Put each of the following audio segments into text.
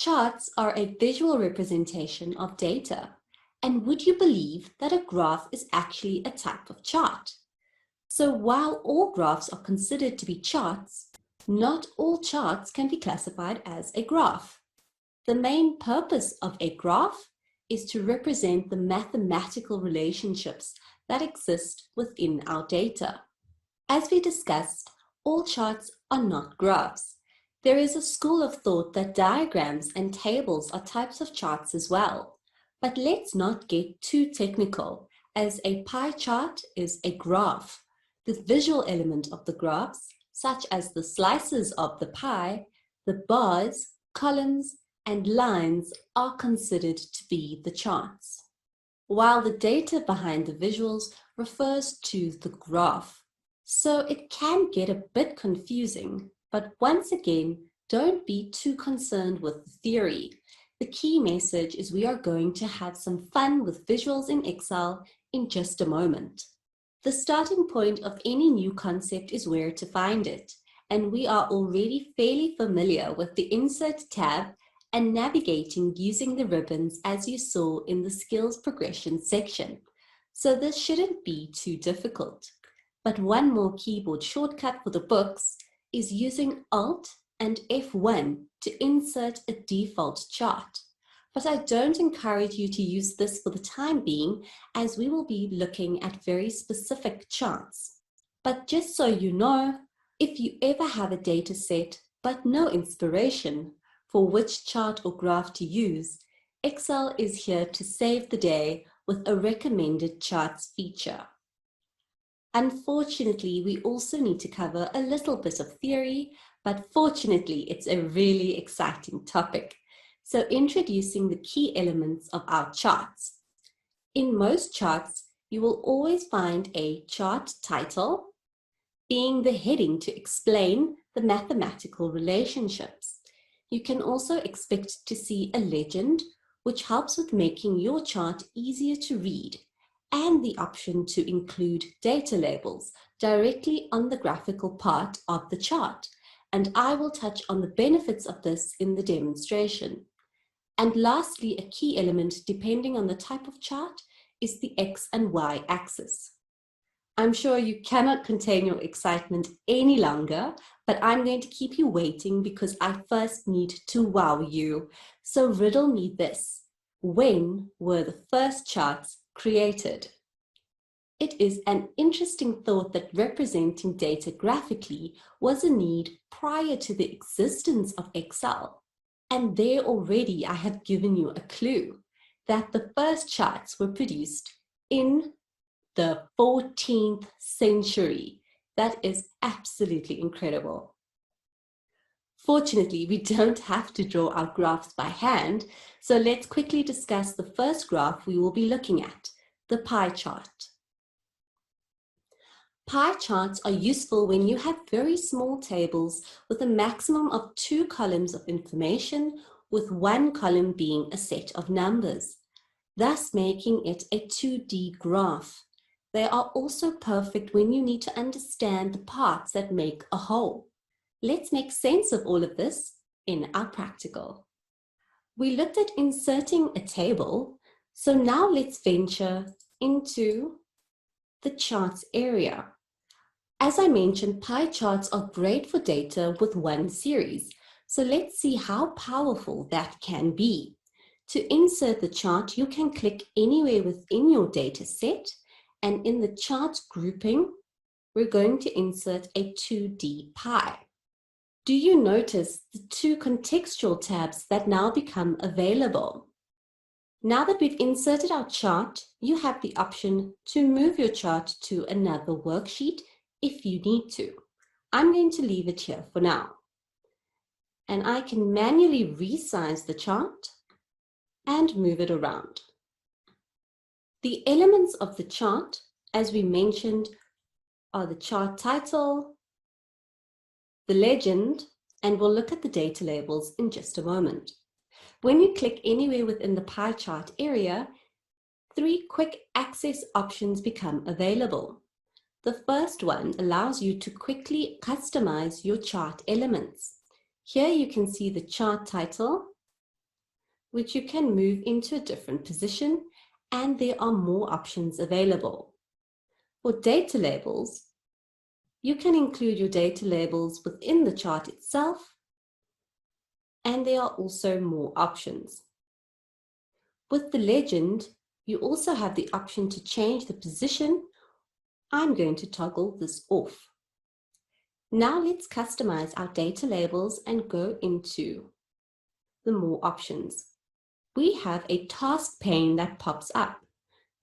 Charts are a visual representation of data. And would you believe that a graph is actually a type of chart? So while all graphs are considered to be charts, not all charts can be classified as a graph. The main purpose of a graph is to represent the mathematical relationships that exist within our data. As we discussed, all charts are not graphs. There is a school of thought that diagrams and tables are types of charts as well. But let's not get too technical, as a pie chart is a graph. The visual element of the graphs, such as the slices of the pie, the bars, columns, and lines are considered to be the charts, while the data behind the visuals refers to the graph. So it can get a bit confusing, but once again, don't be too concerned with the theory. The key message is we are going to have some fun with visuals in Excel in just a moment. The starting point of any new concept is where to find it, and we are already fairly familiar with the Insert tab and navigating using the ribbons as you saw in the skills progression section. So this shouldn't be too difficult. But one more keyboard shortcut for the books is using Alt and F1 to insert a default chart. But I don't encourage you to use this for the time being, as we will be looking at very specific charts. But just so you know, if you ever have a data set but no inspiration for which chart or graph to use, Excel is here to save the day with a recommended charts feature. Unfortunately, we also need to cover a little bit of theory, but fortunately, it's a really exciting topic. So introducing the key elements of our charts. In most charts, you will always find a chart title, being the heading to explain the mathematical relationships. You can also expect to see a legend, which helps with making your chart easier to read, and the option to include data labels directly on the graphical part of the chart. And I will touch on the benefits of this in the demonstration. And lastly, a key element, depending on the type of chart, is the X and Y axis. I'm sure you cannot contain your excitement any longer, but I'm going to keep you waiting because I first need to wow you. So riddle me this: when were the first charts created? It is an interesting thought that representing data graphically was a need prior to the existence of Excel. And there already I have given you a clue that the first charts were produced in the 14th century. That is absolutely incredible. Fortunately, we don't have to draw our graphs by hand, so let's quickly discuss the first graph we will be looking at, the pie chart. Pie charts are useful when you have very small tables with a maximum of 2 columns of information, with one column being a set of numbers, thus making it a 2D graph. They are also perfect when you need to understand the parts that make a whole. Let's make sense of all of this in our practical. We looked at inserting a table, so now let's venture into the charts area. As I mentioned, pie charts are great for data with one series, so let's see how powerful that can be. To insert the chart, you can click anywhere within your data set, and in the chart grouping, we're going to insert a 2D pie. Do you notice the 2 contextual tabs that now become available? Now that we've inserted our chart, you have the option to move your chart to another worksheet if you need to. I'm going to leave it here for now. And I can manually resize the chart and move it around. The elements of the chart, as we mentioned, are the chart title, the legend, and we'll look at the data labels in just a moment. When you click anywhere within the pie chart area, 3 quick access options become available. The first one allows you to quickly customize your chart elements. Here you can see the chart title, which you can move into a different position, and there are more options available. For data labels, you can include your data labels within the chart itself, and there are also more options. With the legend, you also have the option to change the position. I'm going to toggle this off. Now let's customize our data labels and go into the more options. We have a task pane that pops up.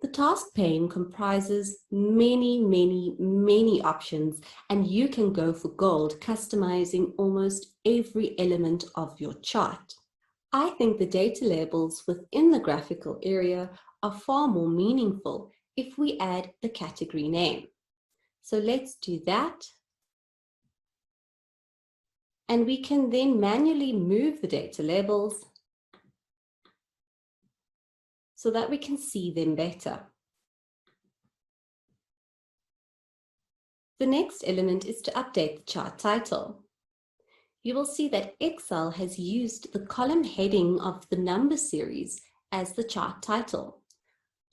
The task pane comprises many options, and you can go for gold, customizing almost every element of your chart. I think the data labels within the graphical area are far more meaningful if we add the category name. So let's do that. And we can then manually move the data labels so that we can see them better. The next element is to update the chart title. You will see that Excel has used the column heading of the number series as the chart title.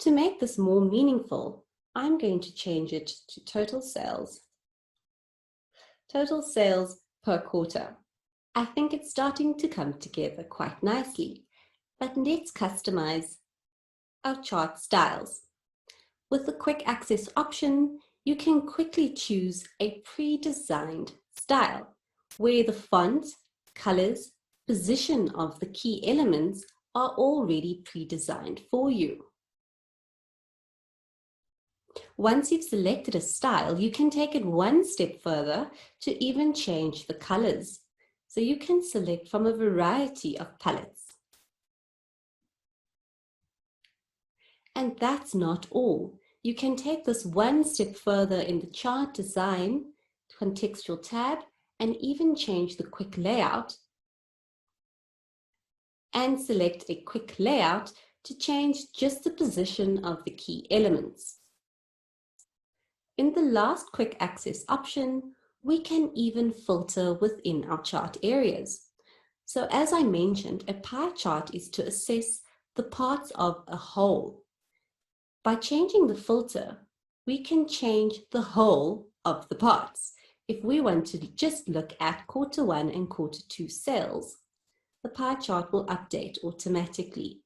To make this more meaningful, I'm going to change it to total sales. Total sales per quarter. I think it's starting to come together quite nicely, but let's customize our chart styles. With the quick access option, you can quickly choose a pre-designed style where the font, colors, position of the key elements are already pre-designed for you. Once you've selected a style, you can take it one step further to even change the colors. So you can select from a variety of palettes. And that's not all. You can take this one step further in the chart design, contextual tab, and even change the quick layout and select a quick layout to change just the position of the key elements. In the last quick access option, we can even filter within our chart areas. So as I mentioned, a pie chart is to assess the parts of a whole. By changing the filter, we can change the whole of the parts. If we want to just look at quarter 1 and quarter 2 sales, the pie chart will update automatically.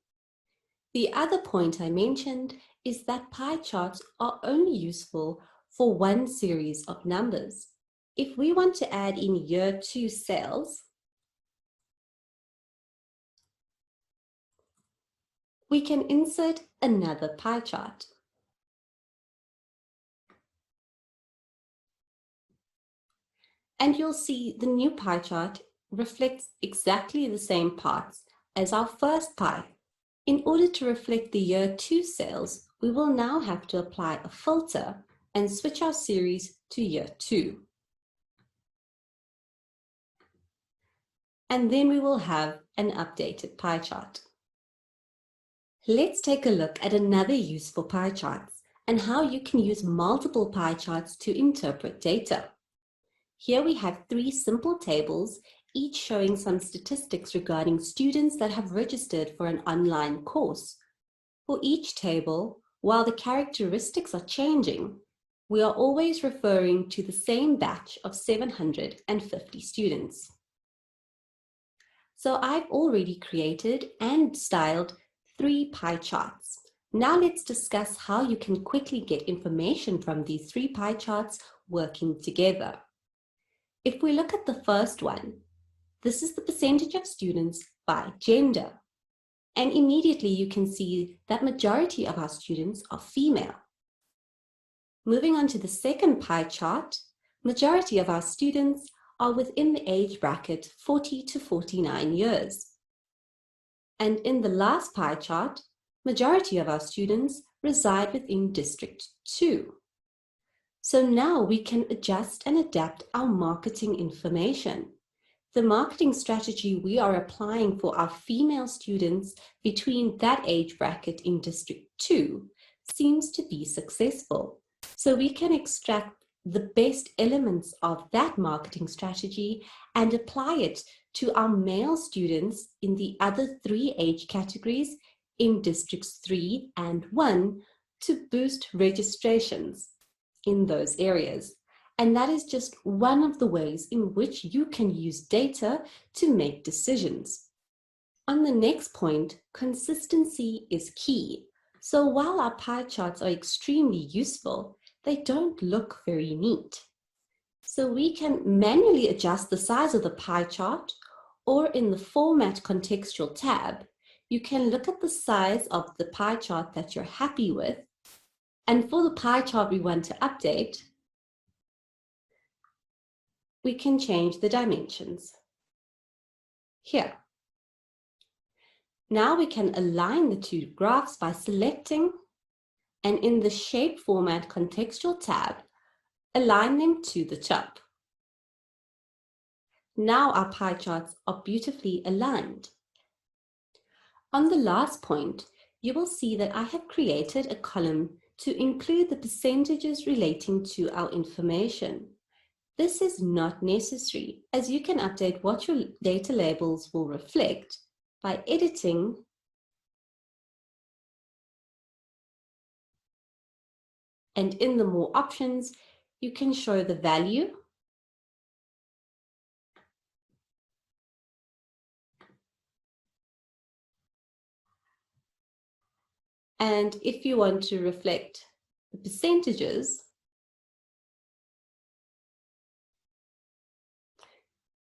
The other point I mentioned is that pie charts are only useful for one series of numbers. If we want to add in year 2 sales, we can insert another pie chart. And you'll see the new pie chart reflects exactly the same parts as our first pie. In order to reflect the year 2 sales, we will now have to apply a filter and switch our series to year 2. And then we will have an updated pie chart. Let's take a look at another use for pie charts and how you can use multiple pie charts to interpret data. Here we have 3 simple tables, each showing some statistics regarding students that have registered for an online course. For each table, while the characteristics are changing, we are always referring to the same batch of 750 students. So I've already created and styled 3 pie charts. Now let's discuss how you can quickly get information from these 3 pie charts working together. If we look at the first one, this is the percentage of students by gender. And immediately you can see that majority of our students are female. Moving on to the second pie chart, majority of our students are within the age bracket 40 to 49 years. And in the last pie chart, majority of our students reside within District 2. So now we can adjust and adapt our marketing information. The marketing strategy we are applying for our female students between that age bracket in District 2 seems to be successful. So we can extract the best elements of that marketing strategy and apply it to our male students in the other 3 age categories in districts 3 and 1 to boost registrations in those areas. And that is just one of the ways in which you can use data to make decisions. On the next point, consistency is key. So while our pie charts are extremely useful, they don't look very neat. So we can manually adjust the size of the pie chart, or in the Format Contextual tab, you can look at the size of the pie chart that you're happy with. And for the pie chart we want to update, we can change the dimensions here. Now we can align the two graphs by selecting, and in the Shape Format Contextual tab, align them to the top. Now our pie charts are beautifully aligned. On the last point, you will see that I have created a column to include the percentages relating to our information. This is not necessary, as you can update what your data labels will reflect by editing and in the More options, you can show the value and if you want to reflect the percentages,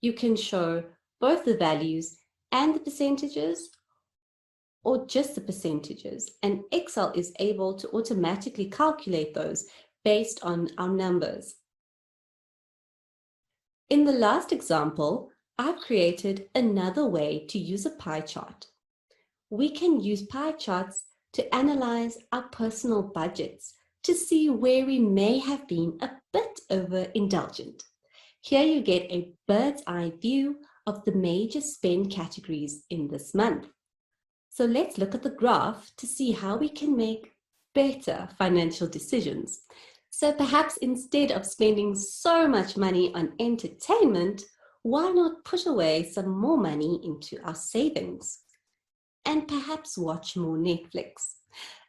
you can show both the values and the percentages or just the percentages, and Excel is able to automatically calculate those based on our numbers. In the last example, I've created another way to use a pie chart. We can use pie charts to analyze our personal budgets to see where we may have been a bit overindulgent. Here you get a bird's eye view of the major spend categories in this month. So let's look at the graph to see how we can make better financial decisions. So perhaps instead of spending so much money on entertainment, why not put away some more money into our savings? And perhaps watch more Netflix.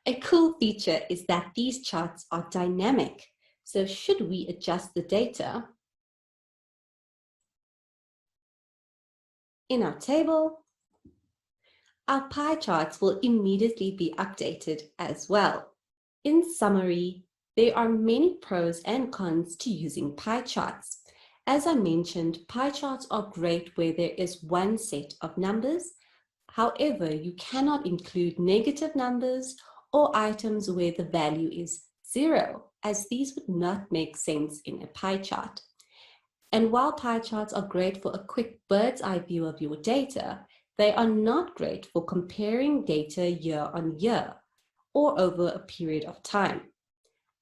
A cool feature is that these charts are dynamic. So should we adjust the data in our table, our pie charts will immediately be updated as well. In summary, there are many pros and cons to using pie charts. As I mentioned, pie charts are great where there is one set of numbers. However, you cannot include negative numbers or items where the value is 0, as these would not make sense in a pie chart. And while pie charts are great for a quick bird's eye view of your data, they are not great for comparing data year on year or over a period of time.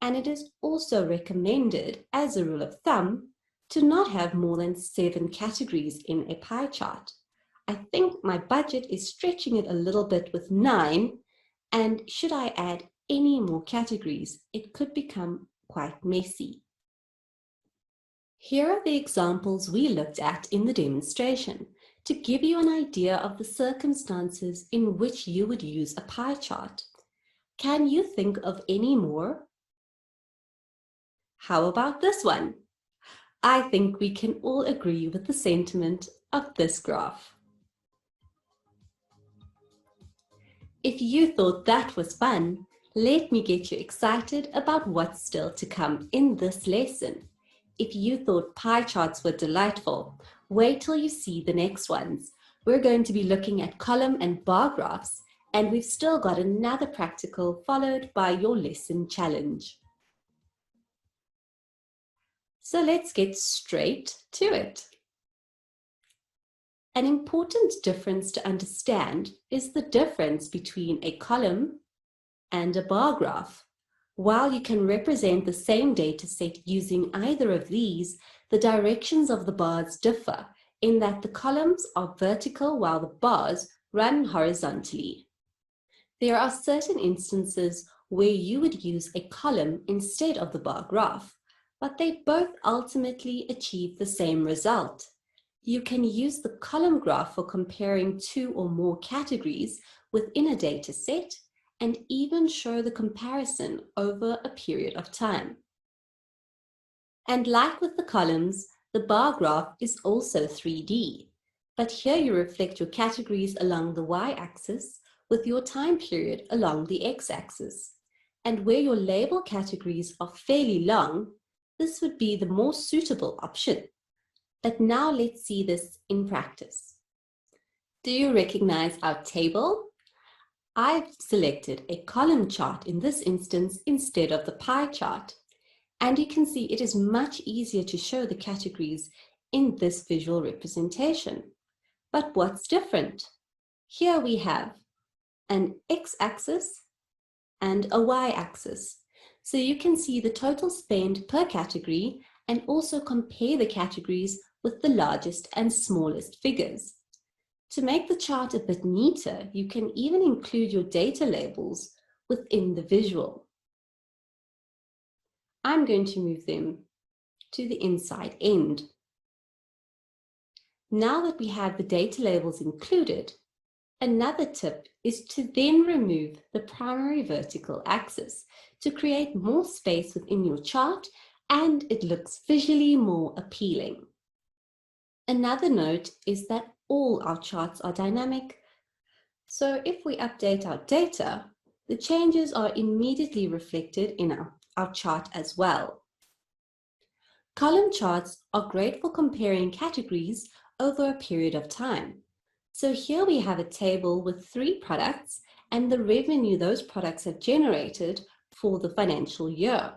And it is also recommended, as a rule of thumb, to not have more than 7 categories in a pie chart. I think my budget is stretching it a little bit with 9, and should I add any more categories, it could become quite messy. Here are the examples we looked at in the demonstration to give you an idea of the circumstances in which you would use a pie chart. Can you think of any more? How about this one? I think we can all agree with the sentiment of this graph. If you thought that was fun, let me get you excited about what's still to come in this lesson. If you thought pie charts were delightful, wait till you see the next ones. We're going to be looking at column and bar graphs, and we've still got another practical followed by your lesson challenge. So let's get straight to it. An important difference to understand is the difference between a column and a bar graph. While you can represent the same data set using either of these, the directions of the bars differ in that the columns are vertical while the bars run horizontally. There are certain instances where you would use a column instead of the bar graph. but they both ultimately achieve the same result. You can use the column graph for comparing two or more categories within a data set and even show the comparison over a period of time. And like with the columns, the bar graph is also 3D, but here you reflect your categories along the y-axis with your time period along the x-axis. And where your label categories are fairly long, this would be the more suitable option. But now let's see this in practice. Do you recognize our table? I've selected a column chart in this instance instead of the pie chart. And you can see it is much easier to show the categories in this visual representation. But what's different? Here we have an x-axis and a y-axis. So you can see the total spend per category and also compare the categories with the largest and smallest figures. To make the chart a bit neater, you can even include your data labels within the visual. I'm going to move them to the inside end. Now that we have the data labels included, another tip is to then remove the primary vertical axis to create more space within your chart and it looks visually more appealing. Another note is that all our charts are dynamic, so if we update our data, the changes are immediately reflected in our chart as well. Column charts are great for comparing categories over a period of time. So here we have a table with 3 products and the revenue those products have generated for the financial year.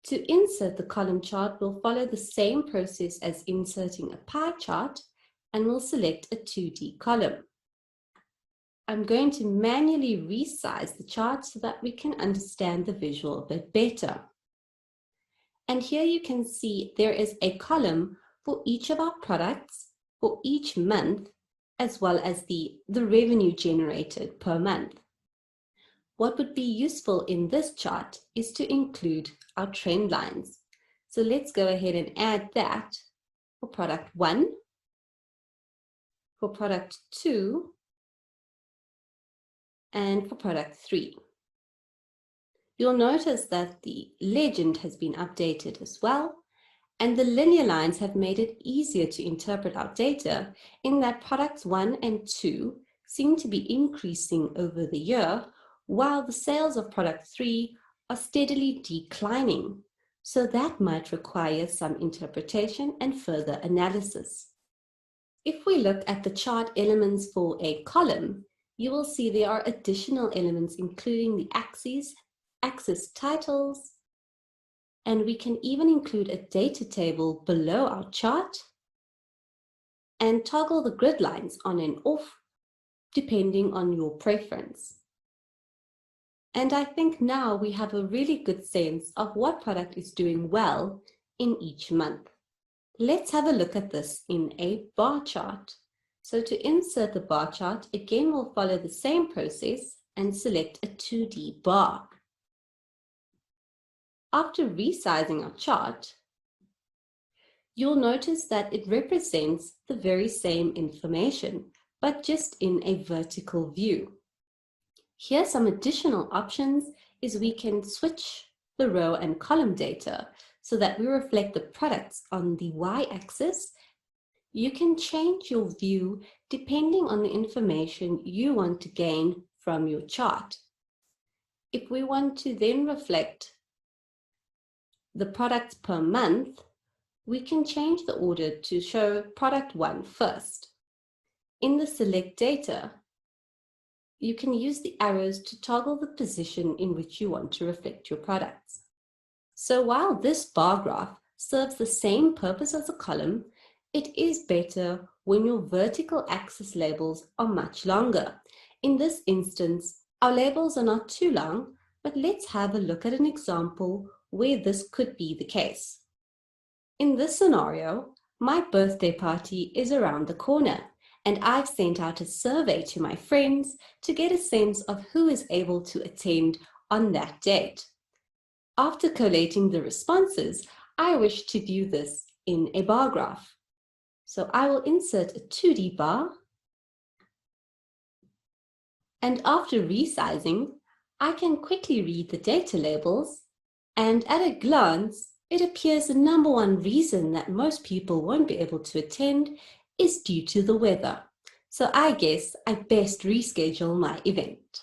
To insert the column chart, we'll follow the same process as inserting a pie chart and we'll select a 2D column. I'm going to manually resize the chart so that we can understand the visual a bit better. And here you can see there is a column for each of our products for each month, as well as the revenue generated per month. What would be useful in this chart is to include our trend lines. So let's go ahead and add that for product 1, for product 2, and for product 3. You'll notice that the legend has been updated as well, and the linear lines have made it easier to interpret our data in that products 1 and 2 seem to be increasing over the year, while the sales of product 3 are steadily declining. So that might require some interpretation and further analysis. If we look at the chart elements for a column, you will see there are additional elements including the axes, axis titles, and we can even include a data table below our chart and toggle the grid lines on and off depending on your preference. And I think now we have a really good sense of what product is doing well in each month. Let's have a look at this in a bar chart. So to insert the bar chart, again we'll follow the same process and select a 2D bar. After resizing our chart, you'll notice that it represents the very same information, but just in a vertical view. Here, some additional options is we can switch the row and column data so that we reflect the products on the y-axis. You can change your view depending on the information you want to gain from your chart. If we want to then reflect the products per month, we can change the order to show product 1 first. In the select data, you can use the arrows to toggle the position in which you want to reflect your products. So while this bar graph serves the same purpose as a column, it is better when your vertical axis labels are much longer. In this instance, our labels are not too long, but let's have a look at an example where this could be the case. In this scenario, my birthday party is around the corner, and I've sent out a survey to my friends to get a sense of who is able to attend on that date. After collating the responses, I wish to view this in a bar graph. So I will insert a 2D bar. And after resizing, I can quickly read the data labels. And at a glance, it appears the number one reason that most people won't be able to attend is due to the weather. So I guess I best reschedule my event.